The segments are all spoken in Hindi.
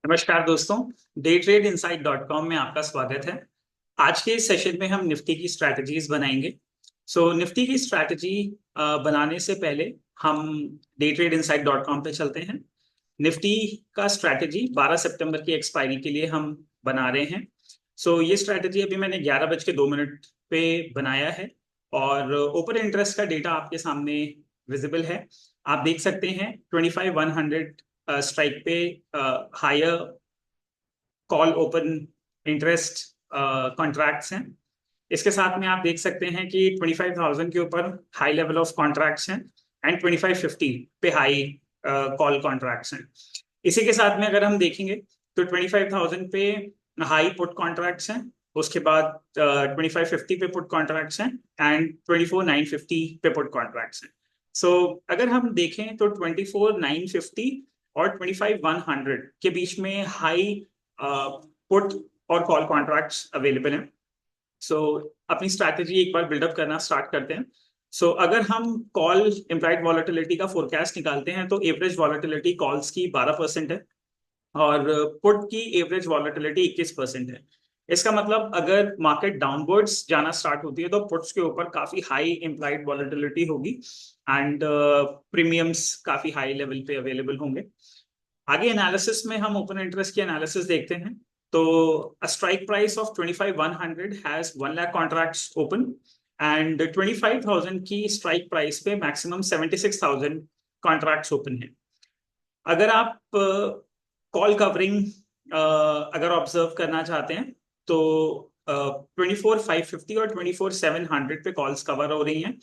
नमस्कार दोस्तों। daytradeinsight.com में आपका स्वागत है। आज के इस सेशन में हम निफ्टी की स्ट्रैटेजीज बनाएंगे। निफ्टी की स्ट्रैटेजी बनाने से पहले हम daytradeinsight.com पे चलते हैं। निफ्टी का स्ट्रैटेजी 12 सितंबर की एक्सपायरी के लिए हम बना रहे हैं। ये स्ट्रैटेजी अभी मैंने 11:02 पे बनाया है और ओपन इंटरेस्ट का डेटा आपके सामने विजिबल है। आप देख सकते हैं 25,100 स्ट्राइक पे higher call open interest contracts हैं। इसके साथ में आप देख सकते हैं कि 25,000 के ऊपर हाई लेवल ऑफ कॉन्ट्रैक्ट्स हैं एंड 2550 पे हाई कॉल कॉन्ट्रैक्ट्स हैं। इसी के साथ में अगर हम देखेंगे तो 25,000 पे हाई पुट कॉन्ट्रैक्ट्स हैं, उसके बाद 2550 पे पुट कॉन्ट्रैक्ट्स हैं एंड 24,950 पे पुट कॉन्ट्रैक्ट्स हैं। अगर हम देखें तो 24,950 और 25,100 के बीच में हाई पुट और कॉल कॉन्ट्रैक्ट्स अवेलेबल हैं। अपनी स्ट्रैटेजी एक बार बिल्डअप करना स्टार्ट करते हैं। अगर हम कॉल इम्प्लाइड वॉलेटिलिटी का फोरकास्ट निकालते हैं तो एवरेज वॉलेटिलिटी कॉल्स की 12% है और पुट की एवरेज वॉलेटिलिटी 21% है। इसका मतलब अगर मार्केट डाउनवर्ड्स जाना स्टार्ट होती है तो पुट्स के ऊपर काफी हाई इम्प्लाइड वॉलेटिलिटी होगी एंड प्रीमियम्स काफी हाई लेवल पे अवेलेबल होंगे। आगे एनालिसिस में हम ओपन इंटरेस्ट की एनालिसिस देखते हैं। तो a strike price of 25,100 has 1 lakh contracts open and 25,000 की स्ट्राइक प्राइस पे मैक्सिमम 76,000 कॉन्ट्रैक्ट्स ओपन है। अगर आप कॉल कवरिंग अगर ऑब्जर्व करना चाहते हैं तो 24,550 और 24,700 पे कॉल्स कवर हो रही हैं।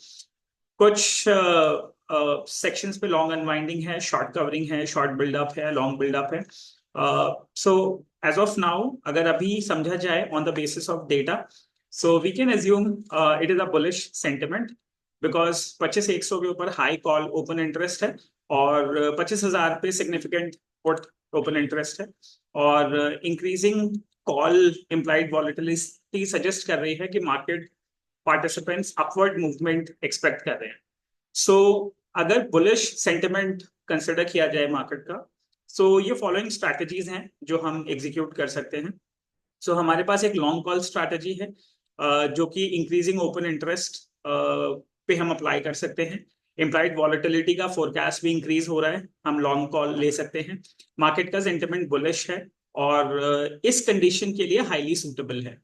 कुछ सेक्शंस पे लॉन्ग अनवाइंडिंग है, शॉर्ट कवरिंग है, शॉर्ट बिल्डअप है, लॉन्ग बिल्डअप है। एज ऑफ नाउ अगर अभी समझा जाए on the basis of data, we can assume it is a bullish sentiment because 25,100 के ऊपर हाई कॉल ओपन इंटरेस्ट है और 25,000 पे सिग्निफिकेंट पुट ओपन इंटरेस्ट है और increasing call implied volatility suggest कर रही है कि market participants upward movement expect कर रहे हैं। अगर बुलिश सेंटिमेंट कंसिडर किया जाए मार्केट का, ये फॉलोइंग स्ट्रैटेजीज हैं जो हम एग्जीक्यूट कर सकते हैं। हमारे पास एक लॉन्ग कॉल स्ट्रैटेजी है जो कि इंक्रीजिंग ओपन इंटरेस्ट पे हम अप्लाई कर सकते हैं। इम्प्लाइड वॉलेटिलिटी का फोरकास्ट भी इंक्रीज हो रहा है, हम लॉन्ग कॉल ले सकते हैं। मार्केट का सेंटिमेंट बुलिश है और इस कंडीशन के लिए हाईली सूटेबल है।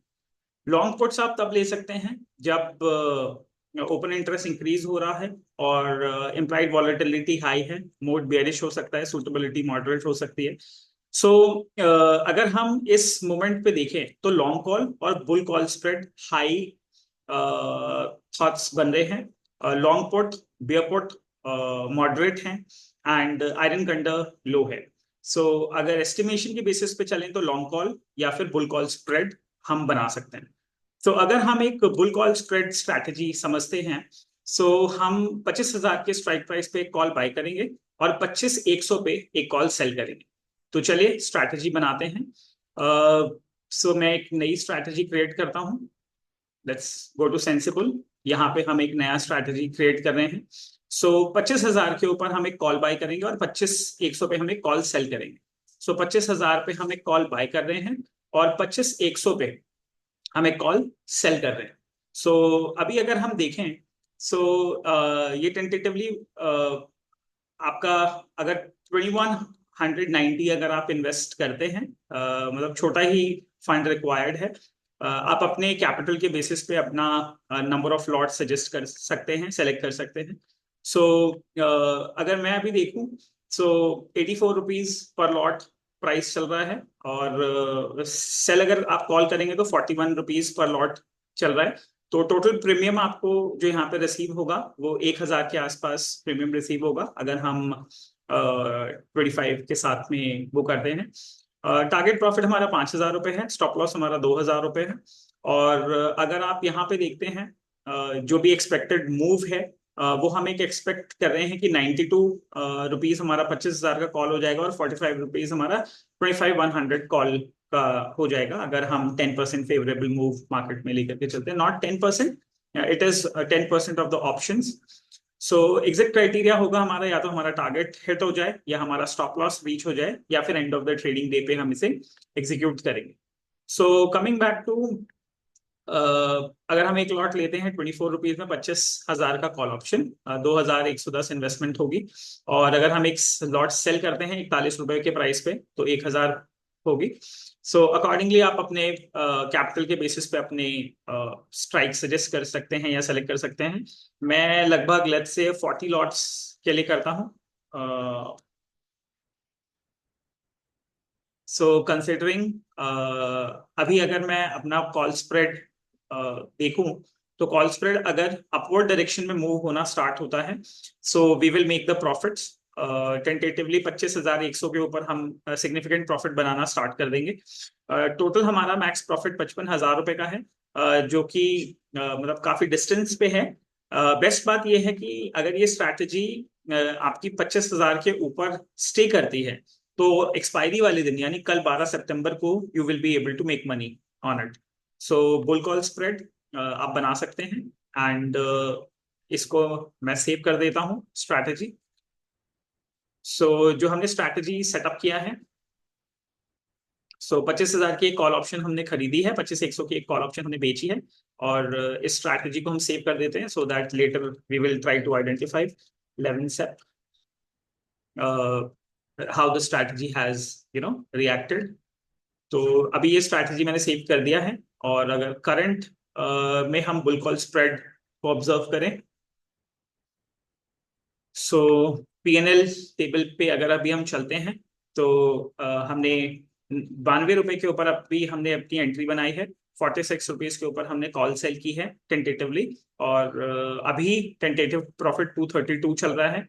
लॉन्ग पुट्स आप तब ले सकते हैं जब ओपन इंटरेस्ट इंक्रीज हो रहा है और इम्प्लाइड वॉलेटिलिटी हाई है, मोड बेयरिश हो सकता है, सूटेबिलिटी मॉडरेट हो सकती है। अगर हम इस मोमेंट पे देखें तो लॉन्ग कॉल और bull call spread high thoughts बन रहे हैं। Long put, beer put moderate हैं एंड आयरन कंडर लो है। अगर एस्टिमेशन के बेसिस पे चलें तो लॉन्ग कॉल या फिर बुल कॉल स्प्रेड हम बना सकते हैं। अगर हम एक बुल कॉल स्प्रेड स्ट्रैटेजी समझते हैं, हम 25,000 के स्ट्राइक प्राइस पे एक कॉल बाय करेंगे और 25,100 पे एक कॉल सेल करेंगे। तो चलिए स्ट्रैटेजी बनाते हैं। मैं एक नई स्ट्रैटेजी क्रिएट करता हूं। Let's go to Sensibull. यहाँ पे हम एक नया स्ट्रैटेजी क्रिएट कर रहे हैं। 25,000 के ऊपर हम एक कॉल बाय करेंगे और 25,100 पे हम एक कॉल सेल करेंगे। 25,000 पे हम एक कॉल बाय कर रहे हैं और 25,100 पे हम एक कॉल सेल कर रहे हैं। अभी अगर हम देखें ये टेंटेटिवली आपका अगर 2190 अगर आप इन्वेस्ट करते हैं, मतलब छोटा ही फंड रिक्वायर्ड है। आप अपने कैपिटल के बेसिस पे अपना नंबर ऑफ लॉट सजेस्ट कर सकते हैं, सेलेक्ट कर सकते हैं। अगर मैं अभी देखूं 84 रुपीज पर लॉट प्राइस चल रहा है और सेल अगर आप कॉल करेंगे तो 41 रुपीज पर लॉट चल रहा है। तो टोटल प्रीमियम आपको जो यहाँ पे रिसीव होगा वो 1,000 के आसपास प्रीमियम रिसीव होगा अगर हम 25 के साथ में वो करते हैं। टारगेट प्रॉफिट हमारा 5,000 रुपये है, स्टॉप लॉस हमारा 2,000 रुपये है। और अगर आप यहाँ पे देखते हैं जो भी एक्सपेक्टेड मूव है वो हम एक एक्सपेक्ट कर रहे हैं कि 92 रुपीज हमारा 25,000 का कॉल हो जाएगा और 45 रुपीज हमारा 25,100 कॉल का हो जाएगा अगर हम 10% फेवरेबल मूव मार्केट में लेकर के चलते हैं। Not 10%, it is 10% of the options. So exit criteria होगा हमारा, या तो हमारा टारगेट हिट हो जाए, या हमारा स्टॉप लॉस रीच हो जाए, या फिर end of the trading day पे हम इसे एग्जीक्यूट करेंगे। सो कमिंग बैक टू, अगर हम एक लॉट लेते हैं 24 रुपीज में 25,000 का कॉल ऑप्शन, 2,110 इन्वेस्टमेंट होगी। और अगर हम एक लॉट सेल करते हैं 41 रुपए के प्राइस पे, तो 1,000 होगी। सो अकॉर्डिंगली आप अपने कैपिटल के बेसिस पे अपने स्ट्राइक सजेस्ट कर सकते हैं या सेलेक्ट कर सकते हैं। मैं लगभग लेट्स से 40 लॉट्स के लिए करता हूँ। सो कंसिडरिंग, अभी अगर मैं अपना कॉल स्प्रेड देखूं, तो कॉल स्प्रेड अगर अपवर्ड डायरेक्शन में मूव होना स्टार्ट होता है, so we will make the profits. Tentatively 25,100 के ऊपर हम सिग्निफिकेंट प्रॉफिट बनाना स्टार्ट कर देंगे। टोटल हमारा मैक्स प्रॉफिट 55,000 रुपए का है, जो कि मतलब काफी डिस्टेंस पे है। बेस्ट बात यह है कि अगर ये स्ट्रैटेजी आपकी 25,000 के ऊपर स्टे करती है, तो एक्सपायरी वाले दिन यानी कल 12 सितंबर को you will be able to make money on it. So bull call spread आप बना सकते हैं। एंड इसको मैं सेव कर देता हूँ स्ट्रैटेजी। सो जो हमने स्ट्रैटेजी सेटअप किया है, सो 25,000 की एक कॉल ऑप्शन हमने खरीदी है, 25,100 की एक कॉल ऑप्शन हमने बेची है। और इस स्ट्रैटेजी को हम सेव कर देते हैं, so that later we will try to identify 11 Sep how the strategy has reacted. तो अभी ये स्ट्रैटेजी मैंने सेव कर दिया है। और अगर करंट में हम बुल कॉल स्प्रेड को ऑब्जर्व करें, सो पीएनएल टेबल पे अगर अभी हम चलते हैं, तो हमने 92 रुपए के ऊपर अभी हमने अपनी एंट्री बनाई है। 46 रुपीज के ऊपर हमने कॉल सेल की है टेंटेटिवली। और अभी टेंटेटिव प्रॉफिट 232 चल रहा है।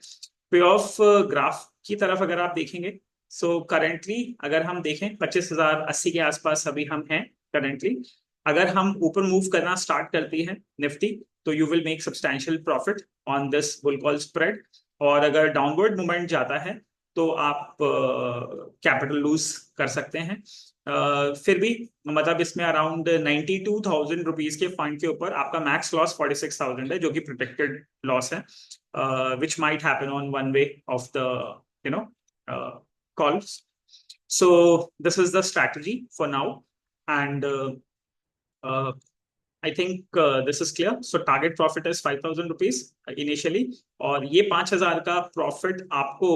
पे ऑफ ग्राफ की तरफ अगर आप देखेंगे, सो करेंटली अगर हम देखें 25,080 के आसपास अभी हम हैं करेंटली। अगर हम ऊपर मूव करना स्टार्ट करती है निफ्टी, तो you will make substantial profit on this bull call spread. और अगर डाउनवर्ड मूवमेंट जाता है, तो आप कैपिटल लूज कर सकते हैं। फिर भी मतलब इसमें अराउंड 92,000 रुपीज के फंड के ऊपर आपका मैक्स लॉस 46,000 है, जो कि प्रोटेक्टेड लॉस है, which might happen on one way of the you know calls. So this is the strategy for now, and uh, I think this is clear. So target profit is 5,000 rupees initially, और ये 5,000 का प्रॉफिट आपको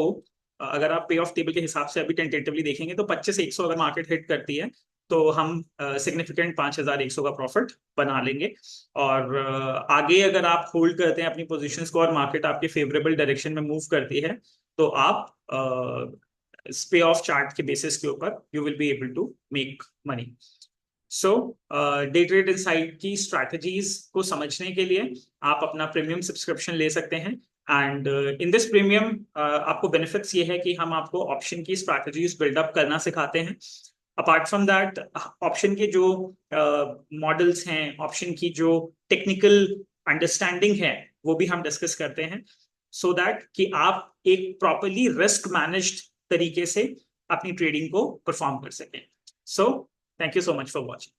अगर आप पे ऑफ टेबल के हिसाब से अभी टेंटेटिवली देखेंगे, तो 25,100 अगर मार्केट हिट करती है, तो हम सिग्निफिकेंट 5,100 का प्रॉफिट बना लेंगे। और आगे अगर आप होल्ड करते हैं अपनी पोजीशंस को और मार्केट आपके फेवरेबल डायरेक्शन में मूव करती है, तो आप पे ऑफ चार्ट के बेसिस के ऊपर you will be able to make money. So day trade insight की स्ट्रैटेजीज को समझने के लिए आप अपना प्रीमियम सब्सक्रिप्शन ले सकते हैं। एंड इन दिस प्रीमियम आपको बेनिफिट्स ये है कि हम आपको ऑप्शन की स्ट्रैटेजीज बिल्डअप करना सिखाते हैं। अपार्ट फ्रॉम दैट, ऑप्शन के जो मॉडल्स हैं, ऑप्शन की जो टेक्निकल अंडरस्टैंडिंग है, वो भी हम डिस्कस करते हैं, सो दैट कि आप एक प्रॉपरली रिस्क मैनेज्ड तरीके से अपनी ट्रेडिंग को परफॉर्म कर सकें। सो thank you so much for watching.